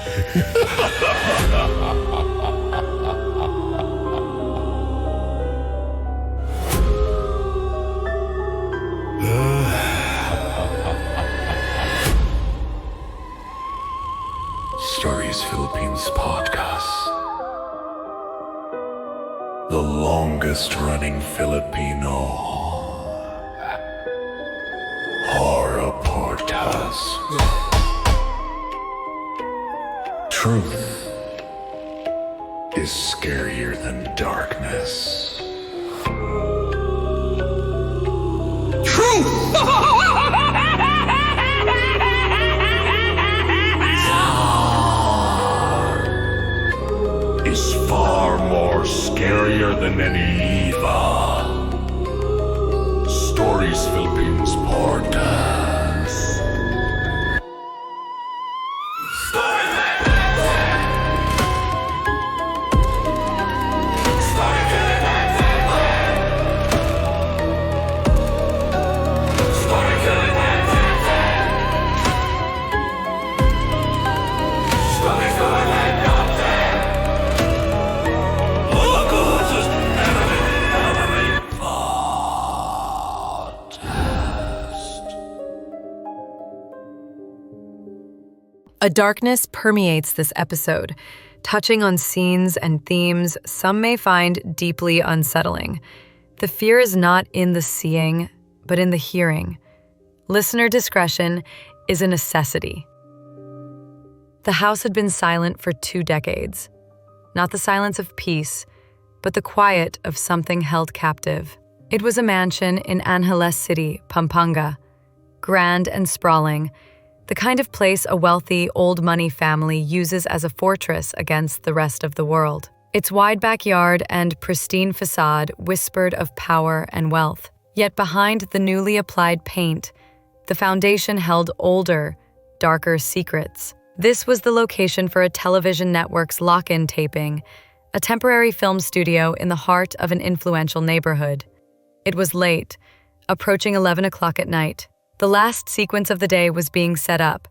Stories Philippines podcast. The longest running Filipino horror podcast. Truth is scarier than darkness. Is far more scarier than any evil. Stories Philippines podcast. A darkness permeates this episode, touching on scenes and themes some may find deeply unsettling. The fear is not in the seeing, but in the hearing. Listener discretion is a necessity. The house had been silent for 2 decades. Not the silence of peace, but the quiet of something held captive. It was a mansion in Angeles City, Pampanga, grand and sprawling, the kind of place a wealthy, old-money family uses as a fortress against the rest of the world. Its wide backyard and pristine facade whispered of power and wealth. Yet behind the newly applied paint, the foundation held older, darker secrets. This was the location for a television network's lock-in taping, a temporary film studio in the heart of an influential neighborhood. It was late, approaching 11 o'clock at night. The last sequence of the day was being set up,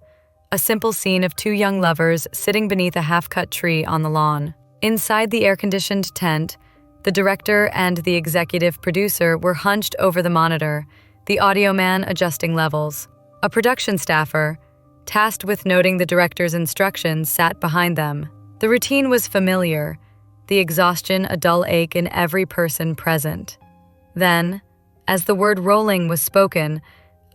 a simple scene of 2 young lovers sitting beneath a half-cut tree on the lawn. Inside the air-conditioned tent, the director and the executive producer were hunched over the monitor, the audio man adjusting levels. A production staffer, tasked with noting the director's instructions, sat behind them. The routine was familiar, the exhaustion a dull ache in every person present. Then, as the word rolling was spoken,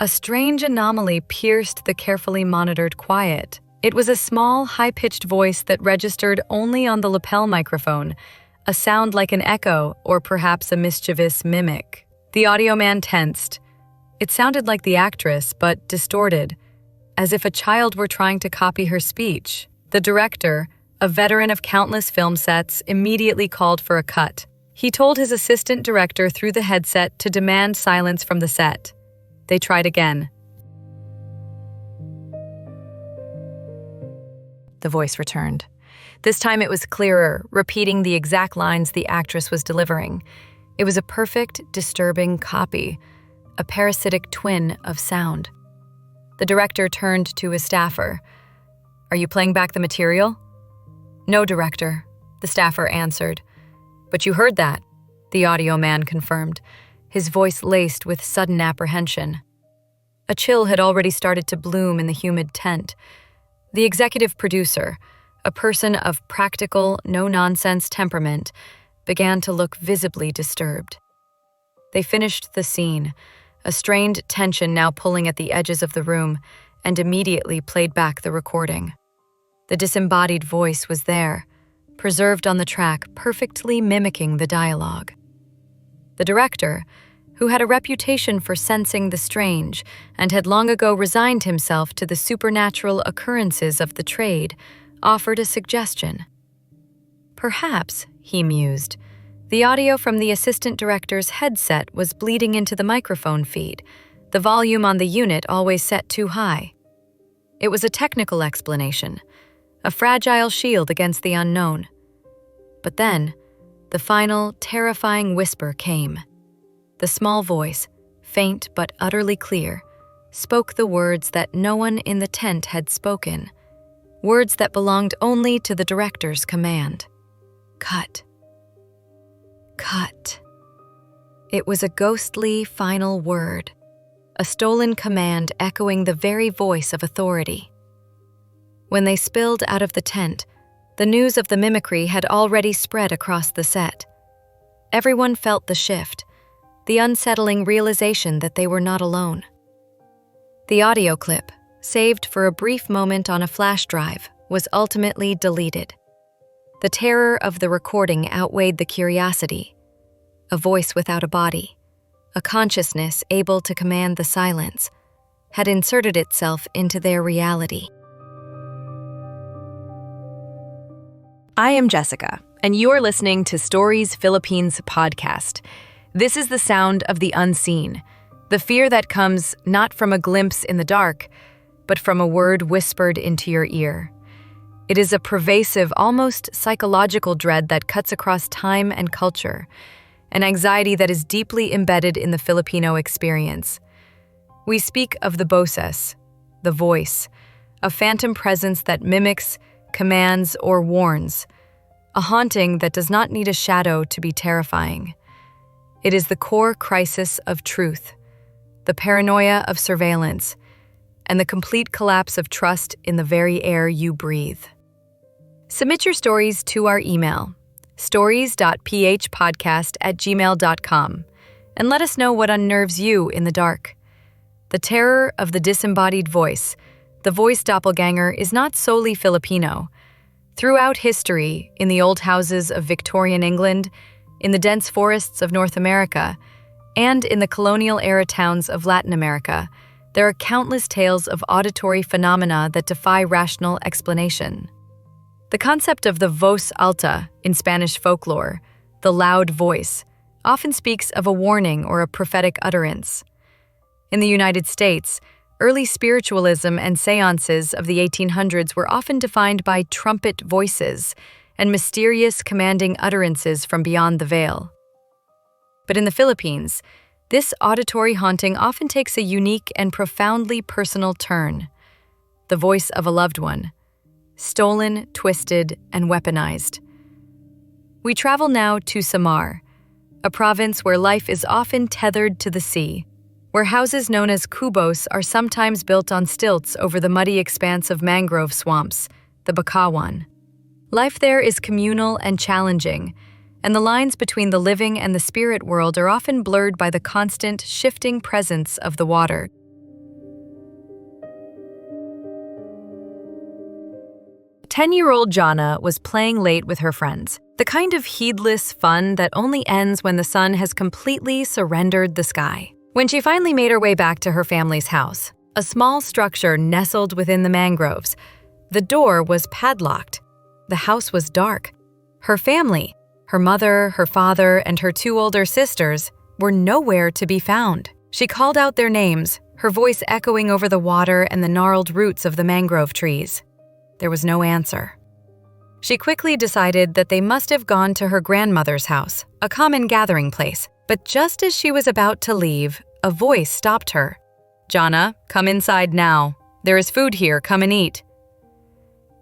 a strange anomaly pierced the carefully monitored quiet. It was a small, high-pitched voice that registered only on the lapel microphone, a sound like an echo or perhaps a mischievous mimic. The audio man tensed. It sounded like the actress, but distorted, as if a child were trying to copy her speech. The director, a veteran of countless film sets, immediately called for a cut. He told his assistant director through the headset to demand silence from the set. They tried again. The voice returned. This time it was clearer, repeating the exact lines the actress was delivering. It was a perfect, disturbing copy, a parasitic twin of sound. The director turned to his staffer. "Are you playing back the material?" "No, director," the staffer answered. "But you heard that," the audio man confirmed, his voice laced with sudden apprehension. A chill had already started to bloom in the humid tent. The executive producer, a person of practical, no-nonsense temperament, began to look visibly disturbed. They finished the scene, a strained tension now pulling at the edges of the room, and immediately played back the recording. The disembodied voice was there, preserved on the track, perfectly mimicking the dialogue. The director, who had a reputation for sensing the strange and had long ago resigned himself to the supernatural occurrences of the trade, offered a suggestion. Perhaps, he mused, the audio from the assistant director's headset was bleeding into the microphone feed, the volume on the unit always set too high. It was a technical explanation, a fragile shield against the unknown. But then, the final, terrifying whisper came. The small voice, faint but utterly clear, spoke the words that no one in the tent had spoken. words that belonged only to the director's command. Cut. Cut. It was a ghostly final word, a stolen command echoing the very voice of authority. When they spilled out of the tent, the news of the mimicry had already spread across the set. Everyone felt the shift, the unsettling realization that they were not alone. The audio clip, saved for a brief moment on a flash drive, was ultimately deleted. The terror of the recording outweighed the curiosity. A voice without a body, a consciousness able to command the silence, had inserted itself into their reality. I am Jessica, and you're listening to Stories Philippines podcast. This is the sound of the unseen, the fear that comes not from a glimpse in the dark, but from a word whispered into your ear. It is a pervasive, almost psychological dread that cuts across time and culture, an anxiety that is deeply embedded in the Filipino experience. We speak of the boses, the voice, a phantom presence that mimics, commands, or warns, a haunting that does not need a shadow to be terrifying. It is the core crisis of truth, the paranoia of surveillance, and the complete collapse of trust in the very air you breathe. Submit your stories to our email, stories.phpodcast@gmail.com, and let us know what unnerves you in the dark. The terror of the disembodied voice, the voice doppelganger, is not solely Filipino. Throughout history, in the old houses of Victorian England, in the dense forests of North America, and in the colonial-era towns of Latin America, there are countless tales of auditory phenomena that defy rational explanation. The concept of the voz alta in Spanish folklore, the loud voice, often speaks of a warning or a prophetic utterance. In the United States, early spiritualism and seances of the 1800s were often defined by trumpet voices and mysterious commanding utterances from beyond the veil. But in the Philippines, this auditory haunting often takes a unique and profoundly personal turn. The voice of a loved one, stolen, twisted, and weaponized. We travel now to Samar, a province where life is often tethered to the sea, where houses known as kubos are sometimes built on stilts over the muddy expanse of mangrove swamps, the Bakawan. Life there is communal and challenging, and the lines between the living and the spirit world are often blurred by the constant, shifting presence of the water. Ten-year-old Jana was playing late with her friends, the kind of heedless fun that only ends when the sun has completely surrendered the sky. When she finally made her way back to her family's house, a small structure nestled within the mangroves, the door was padlocked. The house was dark. Her family, her mother, her father, and her two older sisters, were nowhere to be found. She called out their names, her voice echoing over the water and the gnarled roots of the mangrove trees. There was no answer. She quickly decided that they must have gone to her grandmother's house, a common gathering place. But just as she was about to leave, a voice stopped her. "Jana, come inside now. There is food here, come and eat."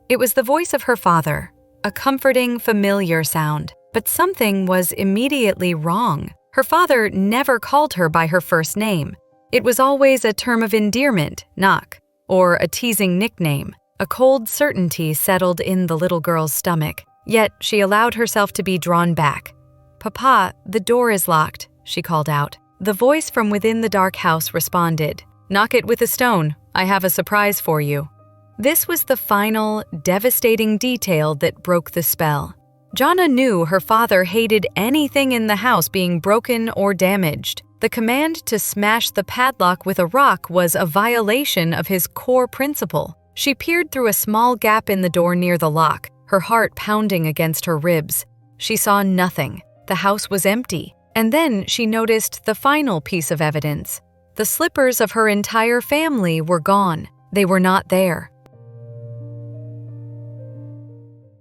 It was the voice of her father, a comforting, familiar sound. But something was immediately wrong. Her father never called her by her first name. It was always a term of endearment, Nak, or a teasing nickname. A cold certainty settled in the little girl's stomach, yet she allowed herself to be drawn back. "Papa, the door is locked," she called out. The voice from within the dark house responded, "Knock it with a stone. I have a surprise for you." This was the final, devastating detail that broke the spell. Jana knew her father hated anything in the house being broken or damaged. The command to smash the padlock with a rock was a violation of his core principle. She peered through a small gap in the door near the lock, her heart pounding against her ribs. She saw nothing. The house was empty. And then she noticed the final piece of evidence. The slippers of her entire family were gone. They were not there.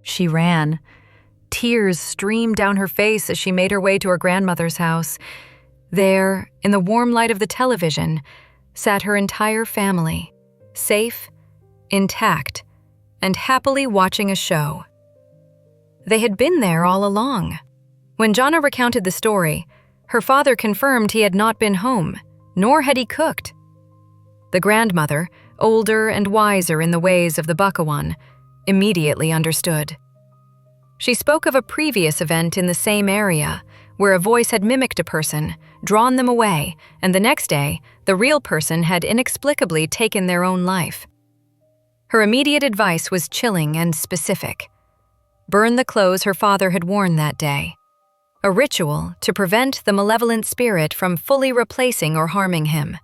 She ran. Tears streamed down her face as she made her way to her grandmother's house. There, in the warm light of the television, sat her entire family, safe, intact, and happily watching a show. They had been there all along. When Jana recounted the story, her father confirmed he had not been home, nor had he cooked. The grandmother, older and wiser in the ways of the Bakawan, immediately understood. She spoke of a previous event in the same area, where a voice had mimicked a person, drawn them away, and the next day, the real person had inexplicably taken their own life. Her immediate advice was chilling and specific. Burn the clothes her father had worn that day. A ritual to prevent the malevolent spirit from fully replacing or harming him.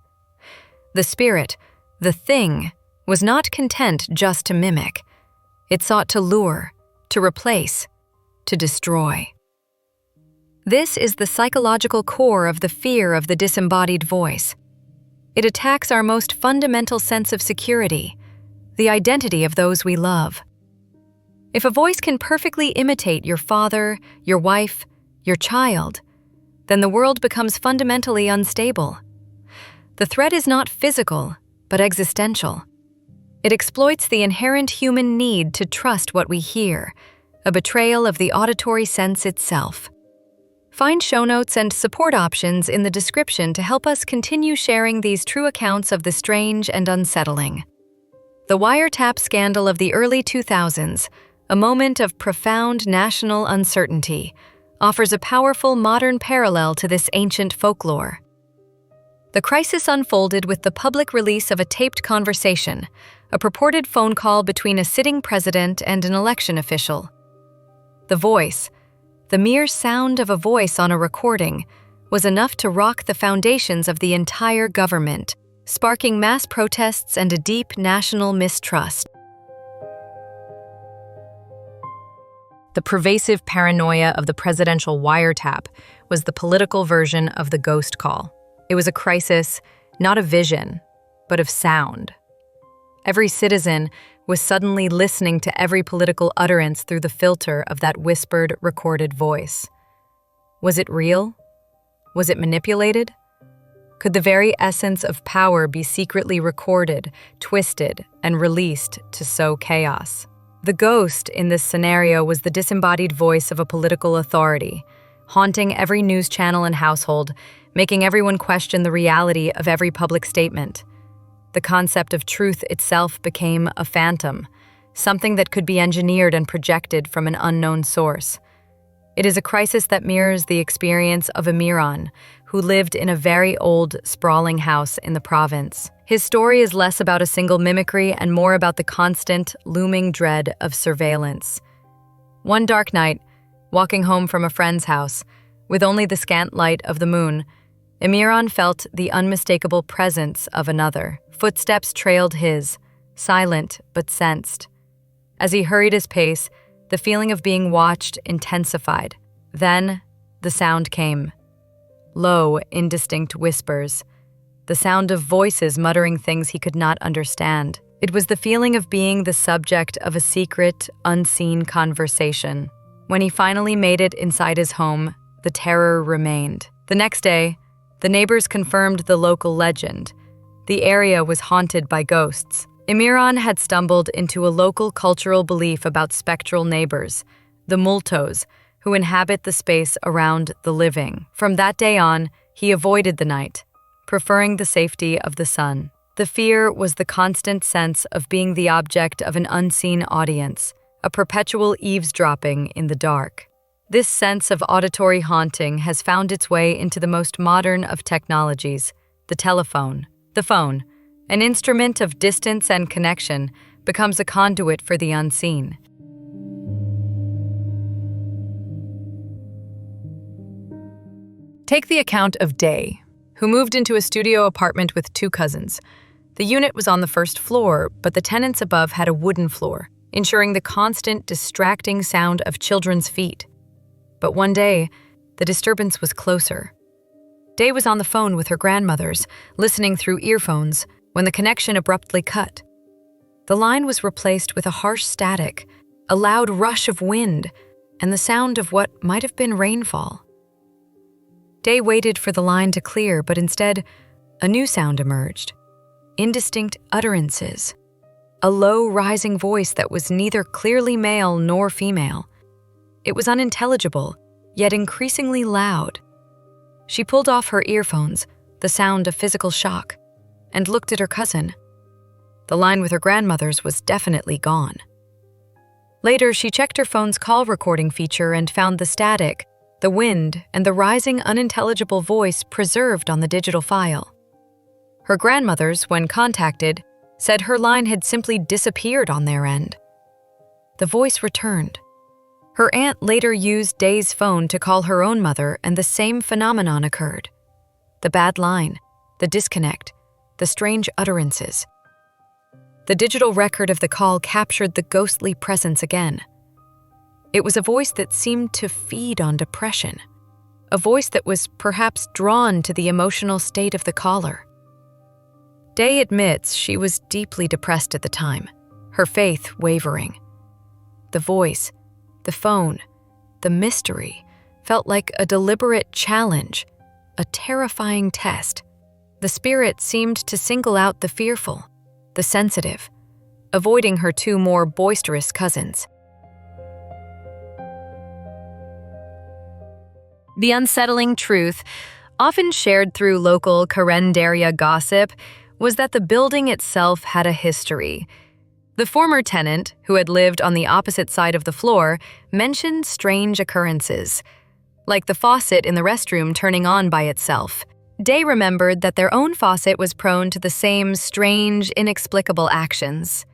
The spirit, the thing, was not content just to mimic. It sought to lure, to replace, to destroy. This is the psychological core of the fear of the disembodied voice. It attacks our most fundamental sense of security, the identity of those we love. If a voice can perfectly imitate your father, your wife, your child, then the world becomes fundamentally unstable. The threat is not physical, but existential. It exploits the inherent human need to trust what we hear, a betrayal of the auditory sense itself. Find show notes and support options in the description to help us continue sharing these true accounts of the strange and unsettling. The wiretap scandal of the early 2000s, a moment of profound national uncertainty, offers a powerful modern parallel to this ancient folklore. The crisis unfolded with the public release of a taped conversation, a purported phone call between a sitting president and an election official. The voice, the mere sound of a voice on a recording, was enough to rock the foundations of the entire government, sparking mass protests and a deep national mistrust. The pervasive paranoia of the presidential wiretap was the political version of the ghost call. It was a crisis, not of vision, but of sound. Every citizen was suddenly listening to every political utterance through the filter of that whispered, recorded voice. Was it real? Was it manipulated? Could the very essence of power be secretly recorded, twisted, and released to sow chaos? The ghost in this scenario was the disembodied voice of a political authority, haunting every news channel and household, making everyone question the reality of every public statement. The concept of truth itself became a phantom, something that could be engineered and projected from an unknown source. It is a crisis that mirrors the experience of Amiran, who lived in a very old, sprawling house in the province. His story is less about a single mimicry and more about the constant, looming dread of surveillance. One dark night, walking home from a friend's house, with only the scant light of the moon, Amiran felt the unmistakable presence of another. Footsteps trailed his, silent but sensed. As he hurried his pace, the feeling of being watched intensified. Then, the sound came. Low, indistinct whispers. The sound of voices muttering things he could not understand. It was the feeling of being the subject of a secret, unseen conversation. When he finally made it inside his home, the terror remained. The next day, the neighbors confirmed the local legend. The area was haunted by ghosts. Amiran had stumbled into a local cultural belief about spectral neighbors, the Multos, who inhabit the space around the living. From that day on, he avoided the night, preferring the safety of the sun. The fear was the constant sense of being the object of an unseen audience, a perpetual eavesdropping in the dark. This sense of auditory haunting has found its way into the most modern of technologies, the telephone. The phone, an instrument of distance and connection, becomes a conduit for the unseen. Take the account of Day, who moved into a studio apartment with two cousins. The unit was on the first floor, but the tenants above had a wooden floor, ensuring the constant, distracting sound of children's feet. But one day, the disturbance was closer. Day was on the phone with her grandmothers, listening through earphones, when the connection abruptly cut. The line was replaced with a harsh static, a loud rush of wind, and the sound of what might have been rainfall. Day waited for the line to clear, but instead, a new sound emerged. Indistinct utterances. a low, rising voice that was neither clearly male nor female. It was unintelligible, yet increasingly loud. She pulled off her earphones, the sound of physical shock, and looked at her cousin. The line with her grandmother's was definitely gone. Later, she checked her phone's call recording feature and found the static, the wind, and the rising, unintelligible voice preserved on the digital file. Her grandmother's, when contacted, said her line had simply disappeared on their end. The voice returned. Her aunt later used Day's phone to call her own mother, and the same phenomenon occurred. The bad line, the disconnect, the strange utterances. The digital record of the call captured the ghostly presence again. It was a voice that seemed to feed on depression, a voice that was perhaps drawn to the emotional state of the caller. Day admits she was deeply depressed at the time, her faith wavering. The voice, the phone, the mystery felt like a deliberate challenge, a terrifying test. The spirit seemed to single out the fearful, the sensitive, avoiding her two more boisterous cousins. The unsettling truth, often shared through local Carendaria gossip, was that the building itself had a history. The former tenant, who had lived on the opposite side of the floor, mentioned strange occurrences, like the faucet in the restroom turning on by itself. Day remembered that their own faucet was prone to the same strange, inexplicable actions.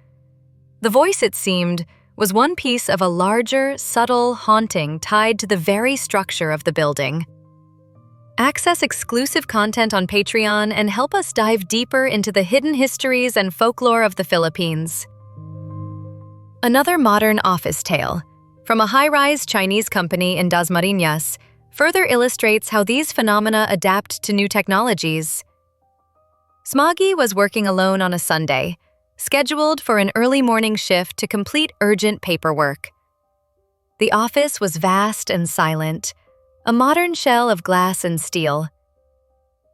The voice, it seemed, was one piece of a larger, subtle haunting tied to the very structure of the building. Access exclusive content on Patreon and help us dive deeper into the hidden histories and folklore of the Philippines. Another modern office tale, from a high-rise Chinese company in Dasmariñas, further illustrates how these phenomena adapt to new technologies. Smoggy was working alone on a Sunday, scheduled for an early morning shift to complete urgent paperwork. The office was vast and silent, a modern shell of glass and steel.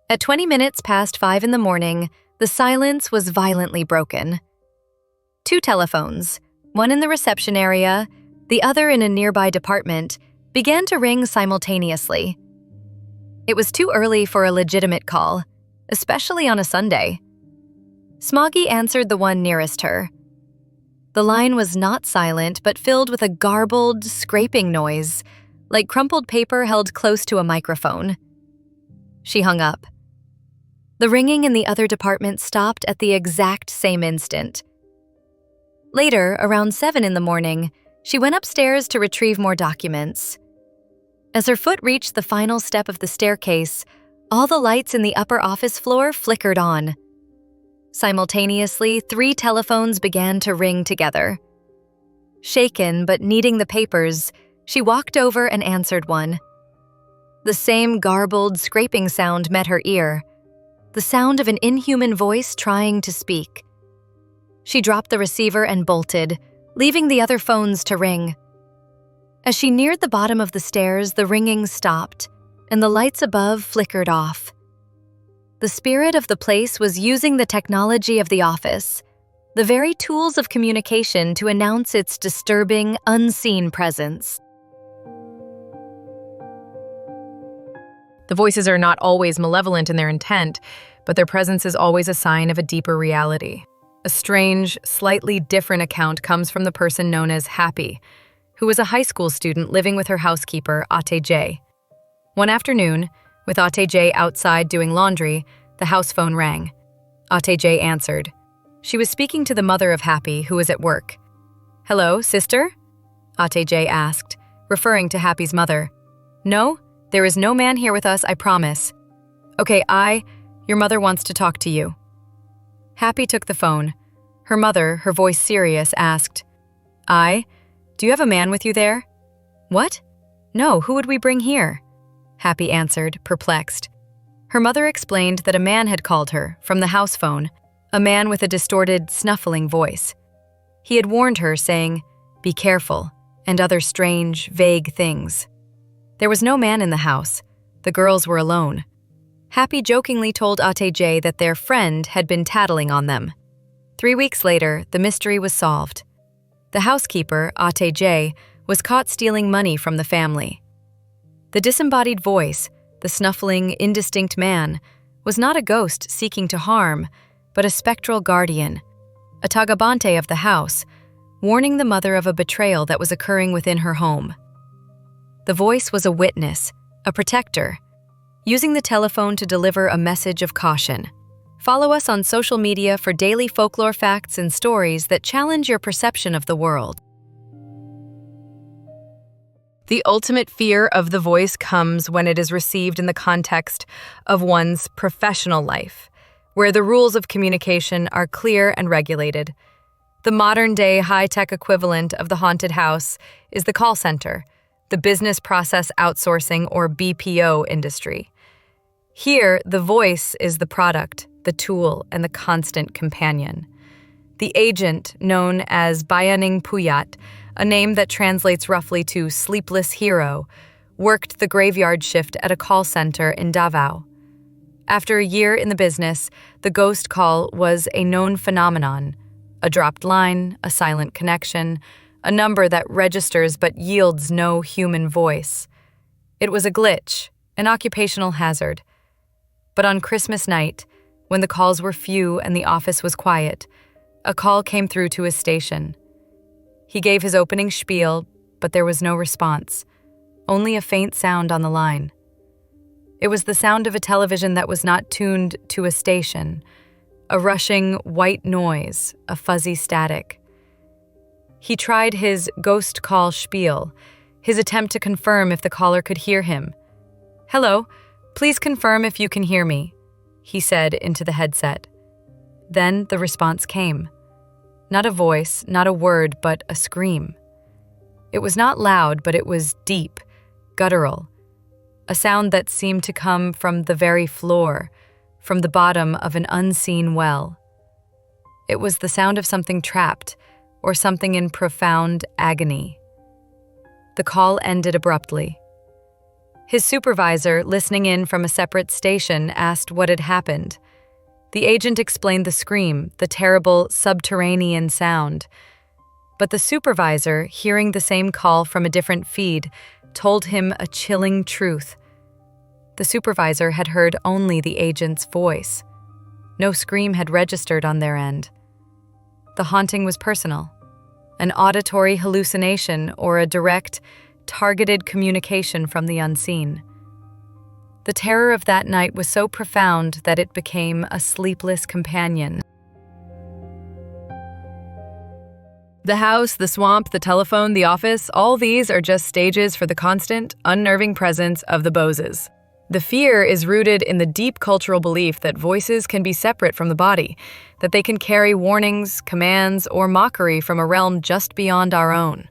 At 20 minutes past 5 in the morning, the silence was violently broken. Two telephones, one in the reception area, the other in a nearby department, began to ring simultaneously. It was too early for a legitimate call, especially on a Sunday. Smoggy answered the one nearest her. The line was not silent, but filled with a garbled, scraping noise, like crumpled paper held close to a microphone. She hung up. The ringing in the other department stopped at the exact same instant. Later, around 7 in the morning, she went upstairs to retrieve more documents. As her foot reached the final step of the staircase, all the lights in the upper office floor flickered on. Simultaneously, 3 telephones began to ring together. Shaken but needing the papers, she walked over and answered one. The same garbled, scraping sound met her ear, the sound of an inhuman voice trying to speak. She dropped the receiver and bolted, leaving the other phones to ring. As she neared the bottom of the stairs, the ringing stopped, and the lights above flickered off. The spirit of the place was using the technology of the office, the very tools of communication, to announce its disturbing, unseen presence. The voices are not always malevolent in their intent, but their presence is always a sign of a deeper reality. A strange, slightly different account comes from the person known as Happy, who was a high school student living with her housekeeper, Ate J. One afternoon, with Ate J outside doing laundry, the house phone rang. Ate J answered. She was speaking to the mother of Happy, who was at work. "Hello, sister?" Ate J asked, referring to Happy's mother. "No, there is no man here with us, I promise." "Okay, your mother wants to talk to you." Happy took the phone. Her mother, her voice serious, asked, Do you have a man with you there?" "What? No, who would we bring here?" Happy answered, perplexed. Her mother explained that a man had called her, from the house phone, a man with a distorted, snuffling voice. He had warned her, saying, "Be careful," and other strange, vague things. There was no man in the house. The girls were alone. Happy jokingly told Ate J that their friend had been tattling on them. 3 weeks later, the mystery was solved. The housekeeper, Ate J, was caught stealing money from the family. The disembodied voice, the snuffling, indistinct man, was not a ghost seeking to harm, but a spectral guardian, a Tagabante of the house, warning the mother of a betrayal that was occurring within her home. The voice was a witness, a protector, using the telephone to deliver a message of caution. Follow us on social media for daily folklore facts and stories that challenge your perception of the world. The ultimate fear of the voice comes when it is received in the context of one's professional life, where the rules of communication are clear and regulated. The modern-day high-tech equivalent of the haunted house is the call center, the business process outsourcing or BPO industry. Here, the voice is the product, the tool, and the constant companion. The agent, known as Bayaning Puyat, a name that translates roughly to sleepless hero, worked the graveyard shift at a call center in Davao. After a year in the business, the ghost call was a known phenomenon, a dropped line, a silent connection, a number that registers but yields no human voice. It was a glitch, an occupational hazard. But on Christmas night, when the calls were few and the office was quiet, a call came through to his station. He gave his opening spiel, but there was no response, only a faint sound on the line. It was the sound of a television that was not tuned to a station, a rushing white noise, a fuzzy static. He tried his ghost call spiel, his attempt to confirm if the caller could hear him. "Hello, please confirm if you can hear me," he said into the headset. Then the response came. Not a voice, not a word, but a scream. It was not loud, but it was deep, guttural, a sound that seemed to come from the very floor, from the bottom of an unseen well. It was the sound of something trapped, or something in profound agony. The call ended abruptly. His supervisor, listening in from a separate station, asked what had happened. The agent explained the scream, the terrible subterranean sound. But the supervisor, hearing the same call from a different feed, told him a chilling truth. The supervisor had heard only the agent's voice. No scream had registered on their end. The haunting was personal, an auditory hallucination or a direct, targeted communication from the unseen. The terror of that night was so profound that it became a sleepless companion. The house, the swamp, the telephone, the office, all these are just stages for the constant, unnerving presence of the Boses. The fear is rooted in the deep cultural belief that voices can be separate from the body, that they can carry warnings, commands, or mockery from a realm just beyond our own.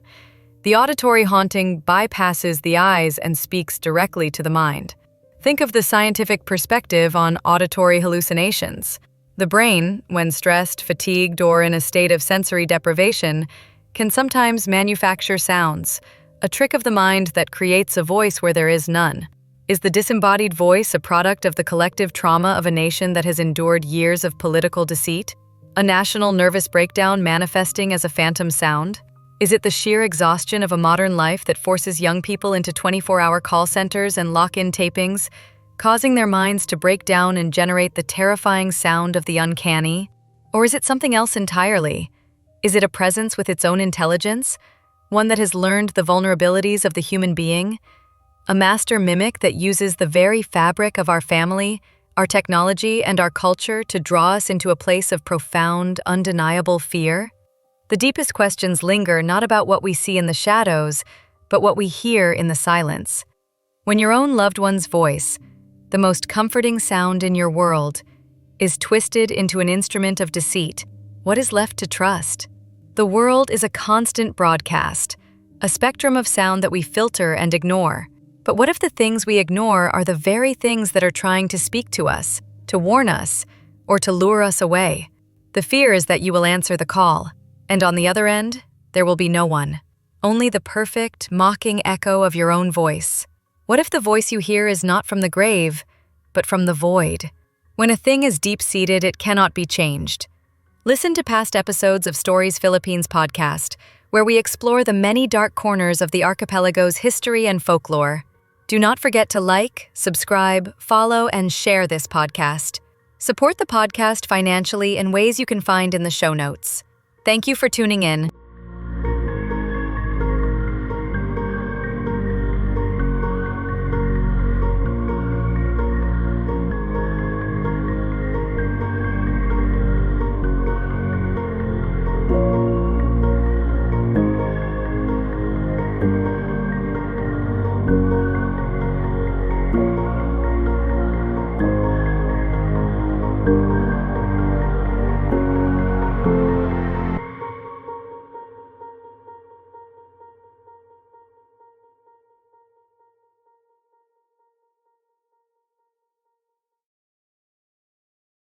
The auditory haunting bypasses the eyes and speaks directly to the mind. Think of the scientific perspective on auditory hallucinations. The brain, when stressed, fatigued, or in a state of sensory deprivation, can sometimes manufacture sounds, a trick of the mind that creates a voice where there is none. Is the disembodied voice a product of the collective trauma of a nation that has endured years of political deceit? A national nervous breakdown manifesting as a phantom sound? Is it the sheer exhaustion of a modern life that forces young people into 24-hour call centers and lock-in tapings, causing their minds to break down and generate the terrifying sound of the uncanny? Or is it something else entirely? Is it a presence with its own intelligence, one that has learned the vulnerabilities of the human being? A master mimic that uses the very fabric of our family, our technology, and our culture to draw us into a place of profound, undeniable fear? The deepest questions linger not about what we see in the shadows, but what we hear in the silence. When your own loved one's voice, the most comforting sound in your world, is twisted into an instrument of deceit, what is left to trust? The world is a constant broadcast, a spectrum of sound that we filter and ignore. But what if the things we ignore are the very things that are trying to speak to us, to warn us, or to lure us away? The fear is that you will answer the call, and on the other end, there will be no one. Only the perfect, mocking echo of your own voice. What if the voice you hear is not from the grave, but from the void? When a thing is deep-seated, it cannot be changed. Listen to past episodes of Stories Philippines podcast, where we explore the many dark corners of the archipelago's history and folklore. Do not forget to like, subscribe, follow, and share this podcast. Support the podcast financially in ways you can find in the show notes. Thank you for tuning in.